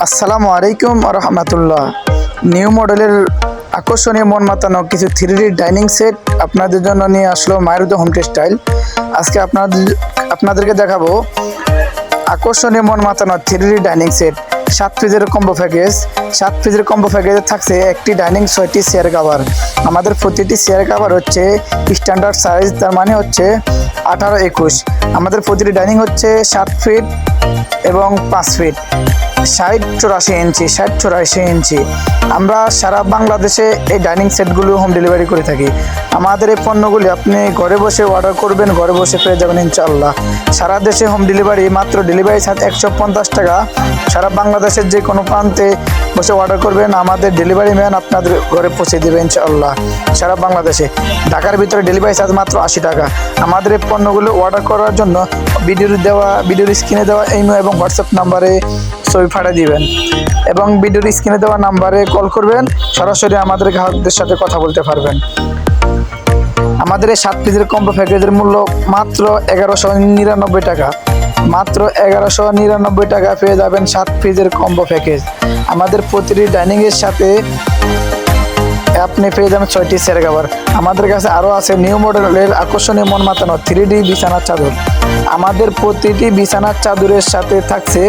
আসসালামু আলাইকুম রহমতুল্লাহ। নিউ মডেলের আকর্ষণীয় মন মাতানো কিছু 3D ডাইনিং সেট আপনাদের জন্য নিয়ে আসলো মারুতি হোম টেক্সটাইল। আজকে আপনাদেরকে দেখাবো আকর্ষণীয় মন মাতানো 3D ডাইনিং সেট। 7 পিসের কম্বো প্যাকেজ। 7 পিসের কম্বো প্যাকেজে থাকছে একটি ডাইনিং, 6টি চেয়ার কাভার। আমাদের প্রতিটি চেয়ার কাভার হচ্ছে স্ট্যান্ডার্ড সাইজ, তার মানে হচ্ছে 18-21। আমাদের প্রতিটি ডাইনিং হচ্ছে 7 ফিট এবং 5 ফিট, 60-84 ইঞ্চি, 60-84 ইঞ্চি। আমরা সারা বাংলাদেশে এই ডাইনিং সেটগুলো হোম ডেলিভারি করে থাকি। আমাদের এই পণ্যগুলি আপনি ঘরে বসে অর্ডার করবেন, ঘরে বসে পেয়ে যাবেন ইনশাআল্লাহ। সারা দেশে হোম ডেলিভারি, মাত্র ডেলিভারি চার্জ 150 টাকা। সারা বাংলাদেশের যে কোনো প্রান্তে বসে অর্ডার করবেন, আমাদের ডেলিভারি ম্যান আপনাদের ঘরে পৌঁছে দেবে ইনশাআল্লাহ। সারা বাংলাদেশে, ঢাকার ভিতরে ডেলিভারি চার্জ মাত্র 80 টাকা। আমাদের এই পণ্যগুলো অর্ডার করার জন্য ভিডিওর স্ক্রিনে দেওয়া ইমো এবং হোয়াটসঅ্যাপ নাম্বারে ছবি পাঠিয়ে দিবেন এবং ভিডিওর স্ক্রিনে দেওয়া নাম্বারে কল করবেন, সরাসরি আমাদের গ্রাহকদের সাথে কথা বলতে পারবেন। আমাদের এই 7 পিসের কম্বো প্যাকেজের মূল্য মাত্র 1199 টাকা। মাত্র 1199 টাকা পেয়ে যাবেন 7 পিসের কম্বো প্যাকেজ। আমাদের প্রতিটি ডাইনিংয়ের সাথে আপনি পেয়ে যাবেন 6টি চেয়ার কাভার। আমাদের কাছে আরও আছে নিউ মডেলের আকর্ষণীয় মন মাতানো 3D বিছানার চাদর। আমাদের প্রতিটি বিছানার চাদরের সাথে থাকছে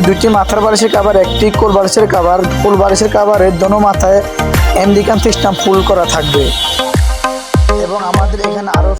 দুটি মাথার বালিশের কাভার, একটি কোল বালিশের কাভার। কোল বালিশের কাভারের দোনো মাথায় আমেরিকান সিস্টেম ফুল করা থাকবে এবং আমাদের এখানে আরও